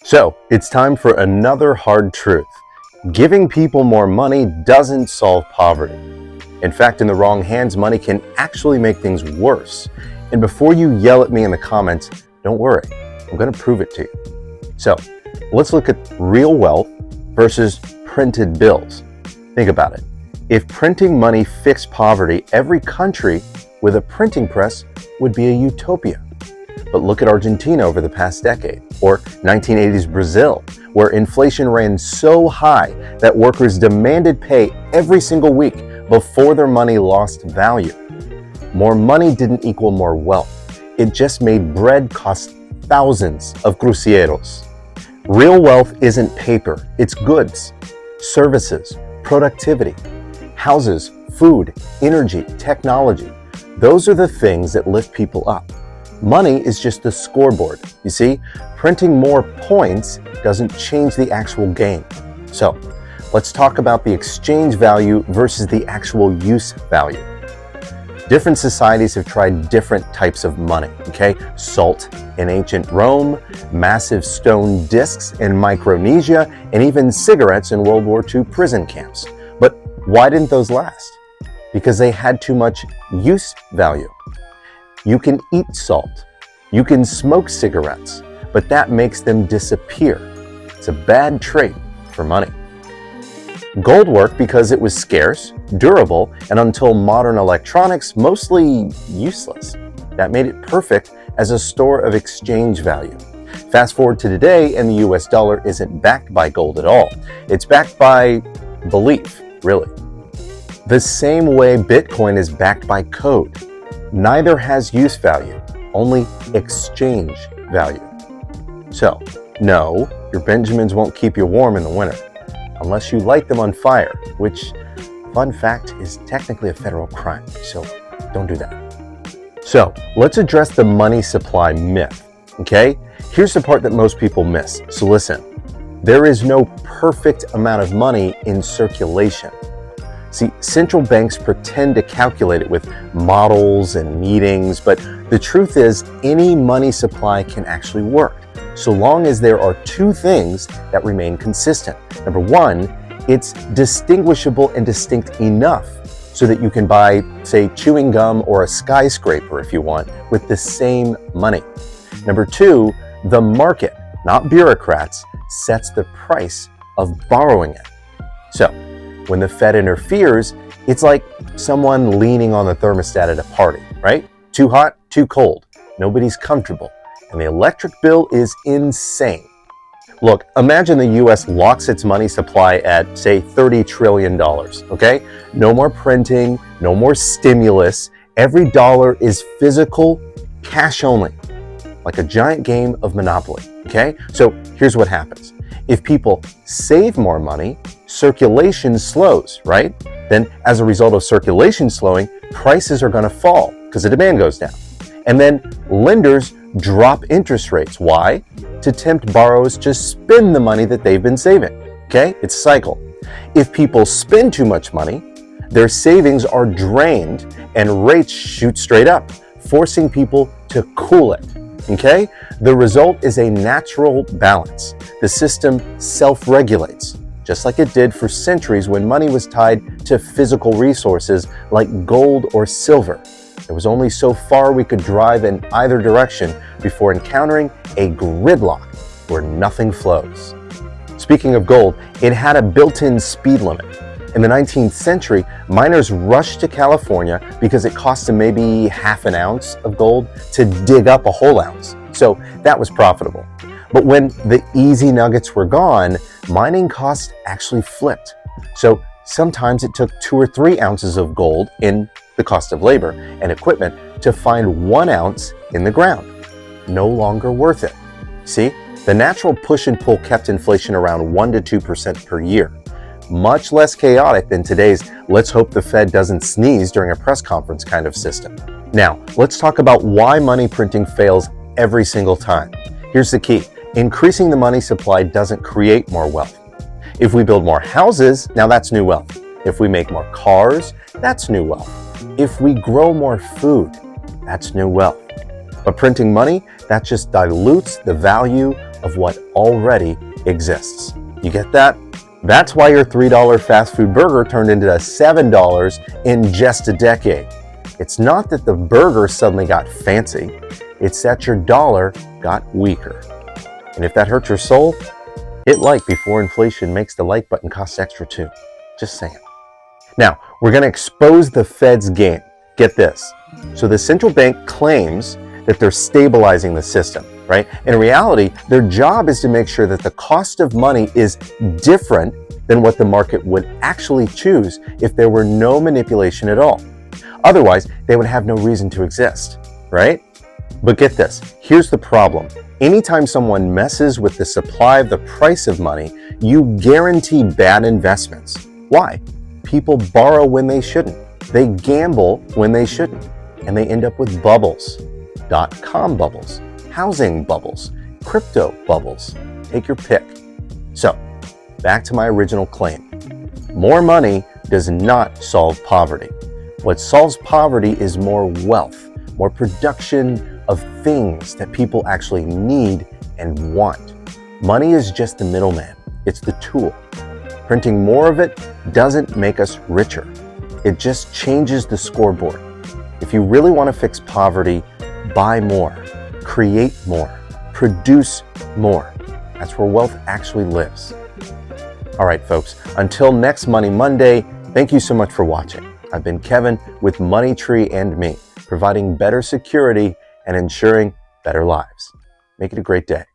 So, it's time for another hard truth. Giving people more money doesn't solve poverty. In fact, in the wrong hands, money can actually make things worse. And before you yell at me in the comments, don't worry, I'm going to prove it to you. So, let's look at real wealth versus printed bills. Think about it. If printing money fixed poverty, every country with a printing press would be a utopia. But look at Argentina over the past decade, or 1980s Brazil, where inflation ran so high that workers demanded pay every single week before their money lost value. More money didn't equal more wealth. It just made bread cost thousands of cruceros. Real wealth isn't paper, it's goods, services, productivity, houses, food, energy, technology. Those are the things that lift people up. Money is just the scoreboard. You see, printing more points doesn't change the actual game. So, let's talk about the exchange value versus the actual use value. Different societies have tried different types of money, okay? Salt in ancient Rome, massive stone discs in Micronesia, and even cigarettes in World War II prison camps. But why didn't those last? Because they had too much use value. You can eat salt, you can smoke cigarettes, but that makes them disappear. It's a bad trait for money. Gold worked because it was scarce, durable, and until modern electronics, mostly useless. That made it perfect as a store of exchange value. Fast forward to today, and the US dollar isn't backed by gold at all. It's backed by belief, really. The same way Bitcoin is backed by code. Neither has use value, only exchange value. So, no, your Benjamins won't keep you warm in the winter, unless you light them on fire, which, fun fact, is technically a federal crime, so don't do that. So, let's address the money supply myth, okay? Here's the part that most people miss, so listen. There is no perfect amount of money in circulation. See, central banks pretend to calculate it with models and meetings, but the truth is any money supply can actually work, so long as there are two things that remain consistent. Number one, it's distinguishable and distinct enough so that you can buy, say, chewing gum or a skyscraper if you want, with the same money. Number two, the market, not bureaucrats, sets the price of borrowing it. So, when the Fed interferes, it's like someone leaning on the thermostat at a party, right? Too hot, too cold. Nobody's comfortable. And the electric bill is insane. Look, imagine the US locks its money supply at, say, $30 trillion, okay? No more printing, no more stimulus. Every dollar is physical, cash only, like a giant game of Monopoly, okay? So here's what happens. If people save more money, circulation slows, right? Then as a result of circulation slowing, prices are going to fall because the demand goes down. And then lenders drop interest rates. Why? To tempt borrowers to spend the money that they've been saving. Okay? It's a cycle. If people spend too much money, their savings are drained and rates shoot straight up, forcing people to cool it. Okay? The result is a natural balance. The system self-regulates, just like it did for centuries when money was tied to physical resources like gold or silver. There was only so far we could drive in either direction before encountering a gridlock where nothing flows. Speaking of gold, it had a built-in speed limit. In the 19th century, miners rushed to California because it cost them maybe half an ounce of gold to dig up a whole ounce. So that was profitable. But when the easy nuggets were gone, mining costs actually flipped. So sometimes it took 2 or 3 ounces of gold in the cost of labor and equipment to find 1 ounce in the ground. No longer worth it. See, the natural push and pull kept inflation around 1 to 2% per year. Much less chaotic than today's let's hope the Fed doesn't sneeze during a press conference kind of system. Now, let's talk about why money printing fails every single time. Here's the key. Increasing the money supply doesn't create more wealth. If we build more houses, now that's new wealth. If we make more cars, that's new wealth. If we grow more food, that's new wealth. But printing money, that just dilutes the value of what already exists. You get that? That's why your $3 fast food burger turned into $7 in just a decade. It's not that the burger suddenly got fancy, it's that your dollar got weaker. And if that hurts your soul, hit like before inflation makes the like button cost extra too. Just saying. Now, we're going to expose the Fed's game. Get this. So the central bank claims that they're stabilizing the system, right? In reality, their job is to make sure that the cost of money is different than what the market would actually choose if there were no manipulation at all. Otherwise, they would have no reason to exist, right? But get this, here's the problem. Anytime someone messes with the supply of the price of money, you guarantee bad investments. Why? People borrow when they shouldn't. They gamble when they shouldn't. And they end up with bubbles. .com bubbles, housing bubbles, crypto bubbles. Take your pick. So, back to my original claim. More money does not solve poverty. What solves poverty is more wealth, more production of things that people actually need and want. Money is just the middleman. It's the tool. Printing more of it doesn't make us richer. It just changes the scoreboard. If you really want to fix poverty, buy more, create more, produce more. That's where wealth actually lives. All right, folks, until next Money Monday, thank you so much for watching. I've been Kevin with moneytreeandme, providing better security and ensuring better lives. Make it a great day.